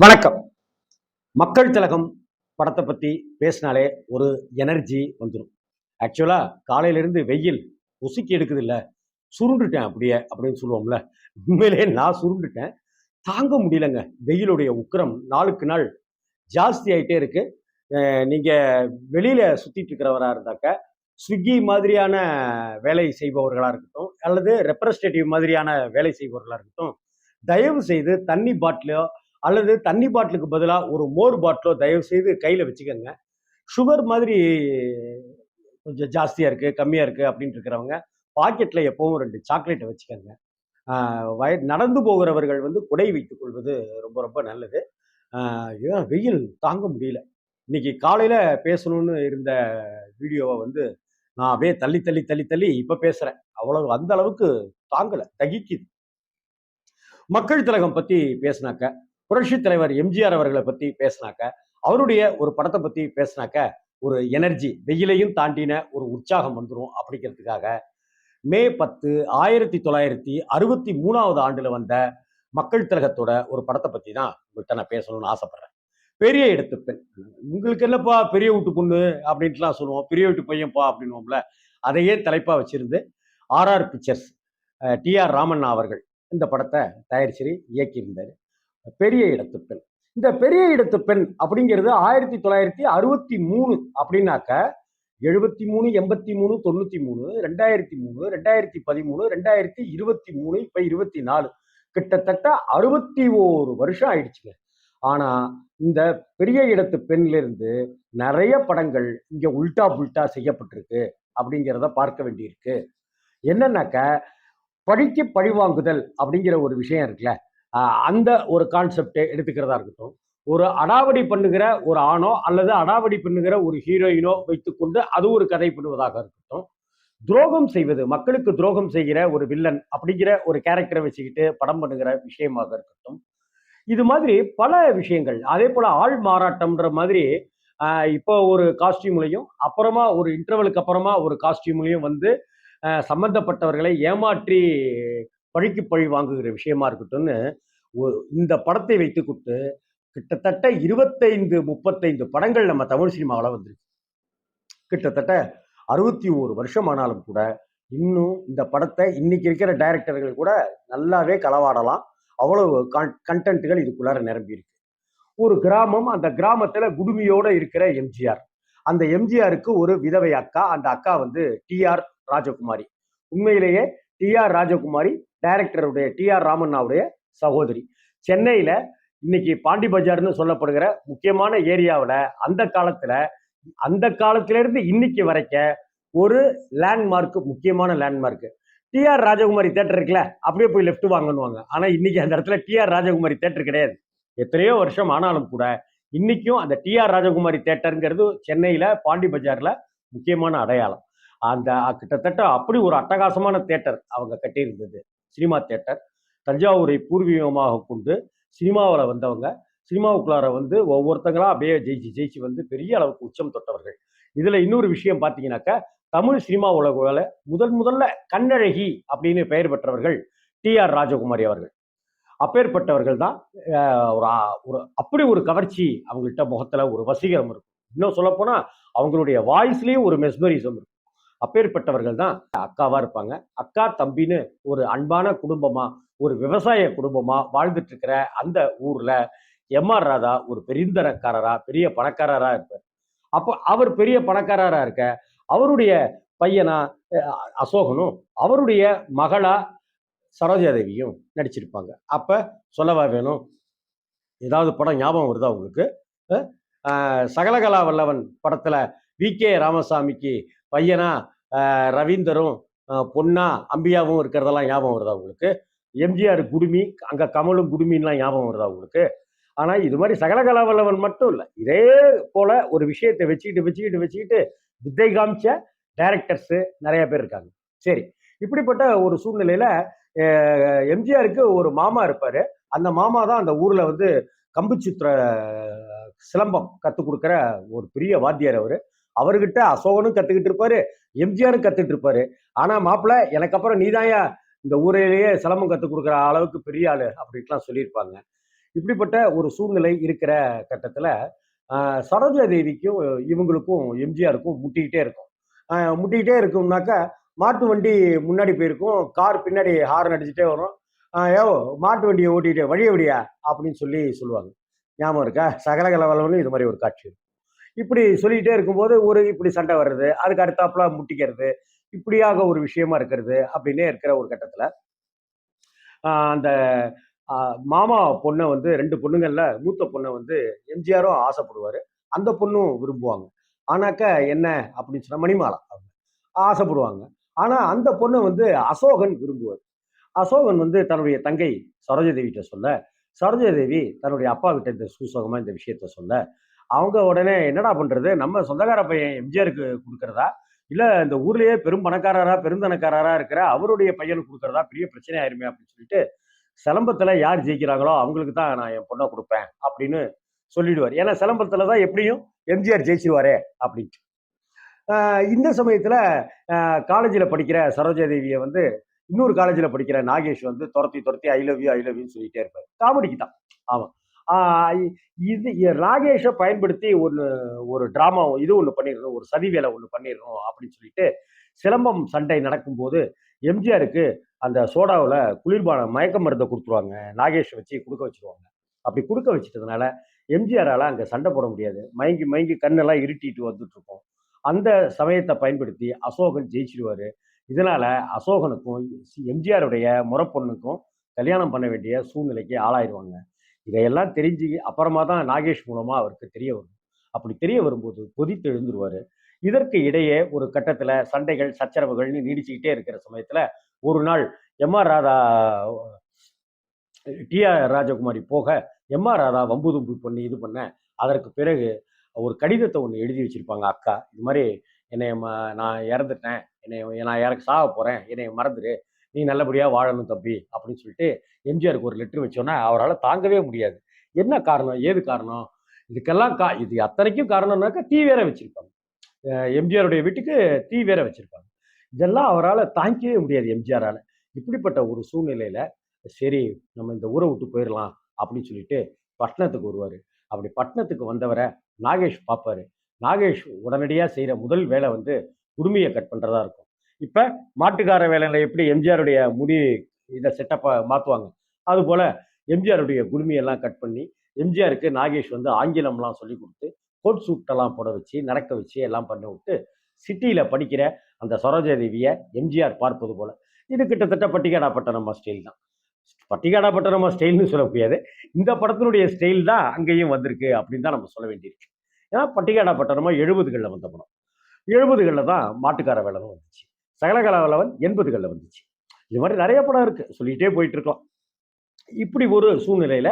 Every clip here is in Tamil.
வணக்கம். மக்கள் திலகம் படத்தை பத்தி பேசினாலே ஒரு எனர்ஜி வந்துடும். ஆக்சுவலா காலையிலிருந்து வெயில் உசுக்கி எடுக்குது இல்ல, சுருண்டுட்டேன் அப்படியே அப்படின்னு சொல்லுவோம்ல. உண்மையிலேயே நான் சுருண்டுட்டேன். தாங்க முடியலங்க. வெயிலுடைய உக்கிரம் நாளுக்கு நாள் ஜாஸ்தி ஆயிட்டே இருக்கு. நீங்க வெளியில சுத்திட்டு இருக்கிறவரா இருந்தாக்க, ஸ்விக்கி மாதிரியான வேலை செய்பவர்களா இருக்கட்டும், அல்லது ரெப்ரஸன்டேட்டிவ் மாதிரியான வேலை செய்பவர்களா இருக்கட்டும், தயவு செய்து தண்ணி பாட்டிலோ அல்லது தண்ணி பாட்டிலுக்கு பதிலாக ஒரு மோர் பாட்டிலோ தயவு செய்து கையில் வச்சுக்கோங்க. சுகர் மாதிரி கொஞ்சம் ஜாஸ்தியாக இருக்குது, கம்மியாக இருக்குது அப்படின்ட்டு இருக்கிறவங்க பாக்கெட்டில் எப்பவும் 2 சாக்லேட்டை வச்சுக்கோங்க. நடந்து போகிறவர்கள் வந்து குடை வைத்துக் கொள்வது ரொம்ப ரொம்ப நல்லது. ஏன் வெயில் தாங்க முடியல. இன்னைக்கு காலையில் பேசணும்னு இருந்த வீடியோவை வந்து நான் அப்படியே தள்ளி தள்ளி தள்ளி தள்ளி இப்போ பேசுகிறேன். அவ்வளவு அந்த அளவுக்கு தாங்கலை, தகிக்குது. மக்கள் திலகம் பற்றி பேசினாக்க, புரட்சி தலைவர் எம்ஜிஆர் அவர்களை பத்தி பேசினாக்க, அவருடைய ஒரு படத்தை பத்தி பேசினாக்க ஒரு எனர்ஜி, வெயிலையும் தாண்டின ஒரு உற்சாகம் வந்துடும் அப்படிங்கிறதுக்காக மே 10 1963 ஆண்டுல வந்த மக்கள் திலகத்தோட ஒரு படத்தை பத்தி தான் உங்கள்கிட்ட நான் பேசணும்னு ஆசைப்படுறேன். பெரிய இடத்து பெண். உங்களுக்கு என்னப்பா பெரிய வீட்டு பொண்ணு அப்படின்ட்டுலாம் சொல்லுவோம், பெரிய வீட்டு பையன்பா அப்படின்வோம்ல. அதையே தலைப்பா வச்சிருந்து ஆர்ஆர் பிக்சர்ஸ், டிஆர் ராமண்ணா அவர்கள் இந்த படத்தை தயாரிச்சு இயக்கியிருந்தார். பெரிய இடத்து பெண். இந்த பெரிய இடத்து பெண் அப்படிங்கிறது 1963 அப்படின்னாக்க 73, 83, 93, 2003, 2013, 2023, இப்ப 24, கிட்டத்தட்ட 61 வருஷம் ஆயிடுச்சுங்க. ஆனா இந்த பெரிய இடத்து பெண்ல இருந்து நிறைய படங்கள் இங்க உல்டா புல்டா செய்யப்பட்டிருக்கு அப்படிங்கிறத பார்க்க வேண்டியிருக்கு. என்னன்னாக்க, பழிக்கு பழிவாங்குதல் அப்படிங்கிற ஒரு விஷயம் இருக்குல்ல, அந்த ஒரு கான்செப்டை எடுத்துக்கிறதா இருக்கட்டும், ஒரு அடாவடி பண்ணுகிற ஒரு ஆணோ அல்லது அடாவடி பண்ணுகிற ஒரு ஹீரோயினோ வைத்துக்கொண்டு அது ஒரு கதை பண்ணுவதாக இருக்கட்டும், துரோகம் செய்வது, மக்களுக்கு துரோகம் செய்கிற ஒரு வில்லன் அப்படிங்கிற ஒரு கேரக்டரை வச்சுக்கிட்டு படம் பண்ணுகிற விஷயமாக இருக்கட்டும், இது மாதிரி பல விஷயங்கள். அதே போல ஆள் மாறாட்டம்ன்ற மாதிரி இப்போ ஒரு காஸ்டியூம்லையும் அப்புறமா ஒரு இன்டர்வலுக்கு அப்புறமா ஒரு காஸ்டியூம்லையும் வந்து சம்பந்தப்பட்டவர்களை ஏமாற்றி பழிக்கு பழி வாங்குகிற விஷயமா இருக்கட்டும்னு இந்த படத்தை வைத்துக்கொண்டு கிட்டத்தட்ட 25 35 படங்கள் நம்ம தமிழ் சினிமாவில் வந்துருக்கு. கிட்டத்தட்ட 61 வருஷம் ஆனாலும் கூட இன்னும் இந்த படத்தை இன்னைக்கு இருக்கிற டைரக்டர்கள் கூட நல்லாவே களவாடலாம். அவ்வளவு கண்டென்ட்கள் இதுக்குள்ளார நிரம்பி இருக்கு. ஒரு கிராமம், அந்த கிராமத்துல குடுமியோட இருக்கிற எம்ஜிஆர். அந்த எம்ஜிஆருக்கு ஒரு விதவை அக்கா. அந்த அக்கா வந்து டிஆர் ராஜகுமாரி. உண்மையிலேயே டிஆர் ராஜகுமாரி டைரக்டருடைய டிஆர் ராமண்ணாவுடைய சகோதரி. சென்னையில இன்னைக்கு பாண்டி பஜார்னு சொல்லப்படுகிற முக்கியமான ஏரியாவில் அந்த காலத்துல இருந்து இன்னைக்கு வரைக்க ஒரு லேண்ட்மார்க், முக்கியமான லேண்ட்மார்க் டிஆர் ராஜகுமாரி தேட்டர் இருக்குல்ல, அப்படியே போய் லெஃப்ட் வாங்கணுவாங்க. ஆனா இன்னைக்கு அந்த இடத்துல டிஆர் ராஜகுமாரி தேட்டர் கிடையாது. எத்தனையோ வருஷம் ஆனாலும் கூட இன்னைக்கும் அந்த டிஆர் ராஜகுமாரி தேட்டருங்கிறது சென்னையில பாண்டி பஜார்ல முக்கியமான அடையாளம். அந்த கிட்டத்தட்ட அப்படி ஒரு அட்டகாசமான தேட்டர் அவங்க கட்டியிருந்தது. Cinema theatre. தஞ்சாவூரை பூர்வீகமாக கொண்டு சினிமாவில் வந்தவங்க, சினிமாவுக்குள்ளார வந்து ஒவ்வொருத்தங்களா அப்படியே ஜெயிச்சு வந்து பெரிய அளவுக்கு உச்சம் தொட்டவர்கள். இதுல இன்னொரு விஷயம் பார்த்தீங்கன்னாக்கா, தமிழ் சினிமா உலகில முதல்ல கண்ணழகி அப்படின்னு பெயர் பெற்றவர்கள் டிஆர் ராஜகுமாரி அவர்கள். அப்பேற்பட்டவர்கள் தான். ஒரு அப்படி ஒரு கவர்ச்சி அவங்கள்ட்ட முகத்துல, ஒரு வசீகரம் இருக்கும். இன்னும் சொல்ல போனா அவங்களுடைய வாய்ஸ்லயும் ஒரு மெஸ்மரிசம் இருக்கும். அப்பேற்பட்டவர்கள் தான் அக்காவா இருப்பாங்க. அக்கா தம்பின்னு ஒரு அன்பான குடும்பமா, ஒரு விவசாய குடும்பமா வாழ்ந்துட்டு இருக்கிற அந்த ஊர்ல எம்.ஆர். ராதா ஒரு பெருந்தனக்காரரா, பெரிய பணக்காரரா இருப்பார். அப்போ அவர் பெரிய பணக்காரரா இருக்க, அவருடைய பையனா அசோகனும், அவருடைய மகளா சரோஜாதேவியும் நடிச்சிருப்பாங்க. அப்ப சொல்லவா வேணும்? ஏதாவது படம் ஞாபகம் வருதா உங்களுக்கு? சகலகலா வல்லவன் படத்துல வி.கே. ராமசாமிக்கு பையனா ரவீந்தரும் பொன்னா அம்பியாவும் இருக்கிறதெல்லாம் ஞாபகம் வருதா உங்களுக்கு? எம்ஜிஆர் குடுமி, அங்க கமலும் குடுமின்லாம் ஞாபகம் வருதா உங்களுக்கு? ஆனா இது மாதிரி சகலகலா வல்லவன் மட்டும் இல்லை, இதே போல ஒரு விஷயத்தை வச்சுக்கிட்டு வித்தை காமிச்ச டைரக்டர்ஸ் நிறைய பேர் இருக்காங்க. சரி, இப்படிப்பட்ட ஒரு சூழ்நிலையில எம்ஜிஆருக்கு ஒரு மாமா இருப்பாரு. அந்த மாமா தான் அந்த ஊர்ல வந்து கம்பு சுத்துற சிலம்பம் கத்துக் கொடுக்குற ஒரு பெரிய வாத்தியார் அவரு. அவர்கிட்ட அசோகனும் கத்துக்கிட்டு இருப்பாரு, எம்ஜிஆரும் கத்துட்டு இருப்பாரு. ஆனா மாப்பிள்ள, எனக்கு அப்புறம் நீதாயா இந்த ஊரையிலேயே சிலம்பம் கத்துக் கொடுக்குற அளவுக்கு பெரிய ஆளு அப்படின்ட்டுலாம் சொல்லியிருப்பாங்க. இப்படிப்பட்ட ஒரு சூழ்நிலை இருக்கிற கட்டத்துல சரோஜா தேவிக்கும் இவங்களுக்கும் எம்ஜிஆருக்கும் முட்டிக்கிட்டே இருக்கும். முட்டிக்கிட்டே இருக்கும்னாக்கா மாட்டு வண்டி முன்னாடி போயிருக்கும், கார் பின்னாடி ஹாரன் அடிச்சுட்டே வரும். யோ மாட்டு வண்டியை ஓட்டிட்டு வழிய விடியா அப்படின்னு சொல்லுவாங்க. ஞாபகம் இருக்கா? சகலகலவலன்னு இது மாதிரி ஒரு காட்சி இருக்கும். இப்படி சொல்லிக்கிட்டே இருக்கும்போது இப்படி சண்டை வர்றது, அதுக்கு அடுத்தாப்புல முட்டிக்கிறது, இப்படியாக ஒரு விஷயமா இருக்கிறது அப்படின்னே இருக்கிற ஒரு கட்டத்துல அந்த மாமா பொண்ணை வந்து 2 பொண்ணுங்கள்ல மூத்த பொண்ணை வந்து எம்ஜிஆரும் ஆசைப்படுவாரு. அந்த பொண்ணும் விரும்புவாங்க. ஆனாக்க என்ன அப்படின்னு சொன்னா மணிமாலா அவங்க ஆசைப்படுவாங்க. ஆனா அந்த பொண்ணை வந்து அசோகன் விரும்புவார். அசோகன் வந்து தன்னுடைய தங்கை சரோஜாதேவிட்ட சொல்ல, சரோஜாதேவி தன்னுடைய அப்பா கிட்ட இந்த சூசகமா இந்த விஷயத்த சொல்ல, அவங்க உடனே என்னடா பண்றது? நம்ம சொந்தக்கார பையன் எம்ஜிஆருக்கு குடுக்கிறதா? இல்ல இந்த ஊர்லயே பெரும் பணக்காரரா, பெருந்தனக்காரரா இருக்கிற அவருடைய பையனுக்கு குடுக்கிறதா? பெரிய பிரச்சனை ஆயிருமே அப்படின்னு சொல்லிட்டு சிலம்பத்துல யார் ஜெயிக்கிறாங்களோ அவங்களுக்கு தான் நான் என் பொண்ணை கொடுப்பேன் அப்படின்னு சொல்லிடுவார். ஏன்னா சிலம்பத்துல தான் எப்படியும் எம்ஜிஆர் ஜெயிச்சிருவாரே அப்படின்ட்டு. இந்த சமயத்துல காலேஜில் படிக்கிற சரோஜா தேவியை வந்து இன்னொரு காலேஜில் படிக்கிற நாகேஷ் வந்து துரத்தி துரத்தி I love you I love யூன்னு சொல்லிட்டே இருப்பார். காமெடிக்கு தான். ஆமா. இது நாகேஷை பயன்படுத்தி ஒரு டிராமா இது ஒன்று பண்ணிடணும், ஒரு சதி வேலை ஒன்று பண்ணிடணும் அப்படின்னு சொல்லிட்டு சிலம்பம் சண்டை நடக்கும்போது எம்ஜிஆருக்கு அந்த சோடாவில் குளிர்பானம் மயக்க மருந்தை கொடுத்துருவாங்க. நாகேஷை வச்சு கொடுக்க வச்சிருவாங்க. அப்படி கொடுக்க வச்சிட்டதுனால எம்ஜிஆரால் அங்கே சண்டை போட முடியாது. மயங்கி மயங்கி கண்ணெல்லாம் இருட்டிட்டு வந்துட்டு இருக்கும். அந்த சமயத்தை பயன்படுத்தி அசோகன் ஜெயிச்சிருவாரு. இதனால அசோகனுக்கும் எம்ஜிஆருடைய முறப்பொண்ணுக்கும் கல்யாணம் பண்ண வேண்டிய சூழ்நிலைக்கு ஆளாயிருவாங்க. இதையெல்லாம் தெரிஞ்சு அப்புறமா தான் நாகேஷ் மூலமா அவருக்கு தெரிய வரும். அப்படி தெரிய வரும்போது கொதித்து எழுந்துருவாரு. இதற்கு இடையே ஒரு கட்டத்துல சண்டைகள், சச்சரவுகள்னு நீடிச்சுக்கிட்டே இருக்கிற சமயத்துல ஒரு நாள் எம்.ஆர். ராதா டி.ஆர். ராஜகுமாரி போக எம்.ஆர். ராதா வம்பு தும்பு பண்ணி இது பண்ண, அதற்கு பிறகு ஒரு கடிதத்தை ஒன்று எழுதி வச்சிருப்பாங்க அக்கா. இது மாதிரி என்னைய நான் இறந்துட்டேன், நான் இறக்க சாக போறேன், என்னைய மறந்துடு, நீ நல்லபடியா வாழணும் தம்பி அப்படின்னு சொல்லிட்டு எம்ஜிஆருக்கு ஒரு லெட்டர் வச்சோன்னா அவரால் தாங்கவே முடியாது. என்ன காரணம்? ஏது காரணம்? இதுக்கெல்லாம் இது அத்தனைக்கும் காரணம்னாக்கா தீ வேற வச்சிருப்பாங்க. எம்ஜிஆருடைய வீட்டுக்கு தீ வேற வச்சிருப்பாங்க. இதெல்லாம் அவரால் தாங்கிக்கவே முடியாது எம்ஜிஆரால. இப்படிப்பட்ட ஒரு சூழ்நிலையில சரி நம்ம இந்த ஊரை விட்டு போயிடலாம் அப்படின்னு சொல்லிட்டு பட்டணத்துக்கு வருவாரு. அப்படி பட்டணத்துக்கு வந்தவரை நாகேஷ் பார்ப்பாரு. நாகேஷ் உடனடியா செய்யற முதல் வேலை வந்து குடுமியை கட் பண்றதா இருக்கும். இப்ப மாட்டுக்கார வேலையில எப்படி எம்ஜிஆருடைய முடி இதை செட்டப்பை மாத்துவாங்க, அது போல எம்ஜிஆருடைய குடுமியெல்லாம் கட் பண்ணி எம்ஜிஆருக்கு நாகேஷ் வந்து ஆங்கிலம்லாம் சொல்லி கொடுத்து கோட் சூட்டெல்லாம் போட வச்சு நடக்க வச்சு எல்லாம் பண்ண விட்டு சிட்டியில படிக்கிற அந்த சரோஜா தேவியை எம்ஜிஆர் பார்ப்பது போல. இது கிட்டத்தட்ட பட்டிக்காடா பட்டணமா ஸ்டைல் தான். பட்டிக்காடா பட்டணமா ஸ்டைல்னு சொல்ல முடியாது. இந்த படத்தினுடைய ஸ்டைல் தான் அங்கேயும் வந்திருக்கு அப்படின்னு தான் நம்ம சொல்ல வேண்டியிருக்கு. ஏன்னா பட்டிக்காடா பட்டணமா 70களில் வந்த படம். 70களில் தான் மாட்டுக்கார வேலனும் வந்துச்சு. சகலகலா வல்லவன் 80களில் வந்துச்சு. இது மாதிரி நிறைய படம் இருக்கு, சொல்லிட்டே போயிட்டு இருக்கலாம். இப்படி ஒரு சூழ்நிலையில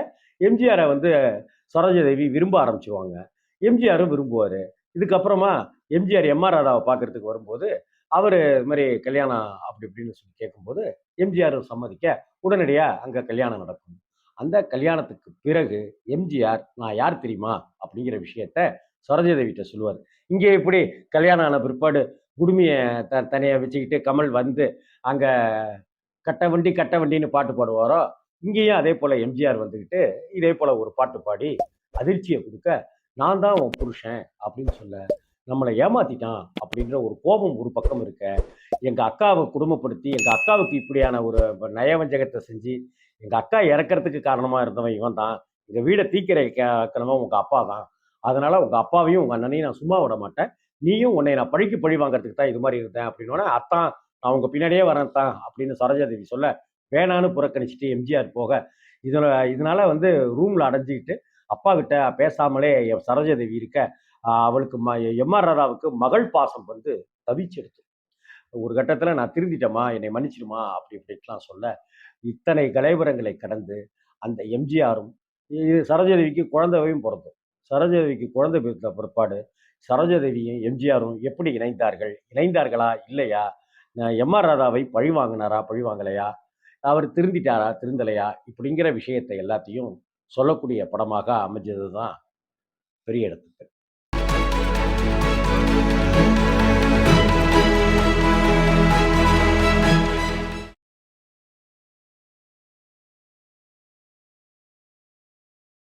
எம்ஜிஆரை வந்து சரோஜாதேவி விரும்ப ஆரம்பிச்சிருவாங்க. எம்ஜிஆரும் விரும்புவாரு. இதுக்கப்புறமா எம்ஜிஆர் எம்.ஆர். ராதாவை பார்க்கறதுக்கு வரும்போது அவரு இது மாதிரி கல்யாணம் அப்படி இப்படின்னு சொல்லி கேட்கும்போது எம்ஜிஆர் சம்மதிக்க உடனடியா அங்க கல்யாணம் நடக்கும். அந்த கல்யாணத்துக்கு பிறகு எம்ஜிஆர் நான் யார் தெரியுமா அப்படிங்கிற விஷயத்த சரோஜாதேவிட்ட சொல்லுவார். இங்கே இப்படி கல்யாணம் ஆன பிற்பாடு குடுமிய தனியா வச்சுக்கிட்டு கமல் வந்து அங்க கட்ட வண்டின்னு பாட்டு பாடுவாரோ, இங்கேயும் அதே போல எம்ஜிஆர் வந்துக்கிட்டு இதே போல ஒரு பாட்டு பாடி அதிர்ச்சியை கொடுக்க நான் தான் உன் புருஷன் அப்படின்னு சொல்ல நம்மளை ஏமாத்திட்டான் அப்படின்ற ஒரு கோபம் ஒரு பக்கம் இருக்க, எங்க அக்காவை குடும்பப்படுத்தி எங்க அக்காவுக்கு இப்படியான ஒரு நயவஞ்சகத்தை செஞ்சு எங்க அக்கா இறக்கறதுக்கு காரணமா இருந்தவன் இவன் தான், எங்க வீடை தீக்கிரைக்கணும் உங்க அப்பா தான், அதனால உங்க அப்பாவையும் உங்க அண்ணனையும் நான் சும்மா விட மாட்டேன், நீயும் உன்னை நான் பழிக்கு பழி வாங்கறதுக்கு தான் இது மாதிரி இருந்தேன் அப்படின்னோடனே அத்தான் நான் உங்க பின்னாடியே வரேன் தான் அப்படின்னு சரோஜாதேவி சொல்ல வேணான்னு புறக்கணிச்சுட்டு எம்ஜிஆர் போக இதனால வந்து ரூம்ல அடைஞ்சிக்கிட்டு அப்பா கிட்ட பேசாமலே சரோஜாதேவி இருக்க அவளுக்கு எம்.ஆர். ராதாவுக்கு மகள் பாசம் வந்து தவிச்சிடுது. ஒரு கட்டத்துல நான் திருந்திட்டேம்மா என்னை மன்னிச்சிடுமா அப்படி இப்படின்லாம் சொல்ல இத்தனை கலைவரங்களை கடந்து அந்த எம்ஜிஆரும் சரோஜாதேவிக்கு குழந்தையும் பிறந்தது. சரோஜாதேவிக்கு குழந்தை பிறந்த பிற்பாடு சரோஜாதேவியும் எம்ஜிஆரும் எப்படி இணைந்தார்களா இல்லையா, எம்.ஆர். ராதாவை பழி வாங்கினாரா பழி வாங்கலையா, அவர் திருந்திட்டாரா திருந்தலையா, இப்படிங்கிற விஷயத்தை எல்லாத்தையும் சொல்லக்கூடிய படமாக அமைஞ்சது தான் பெரிய இடத்துக்கு.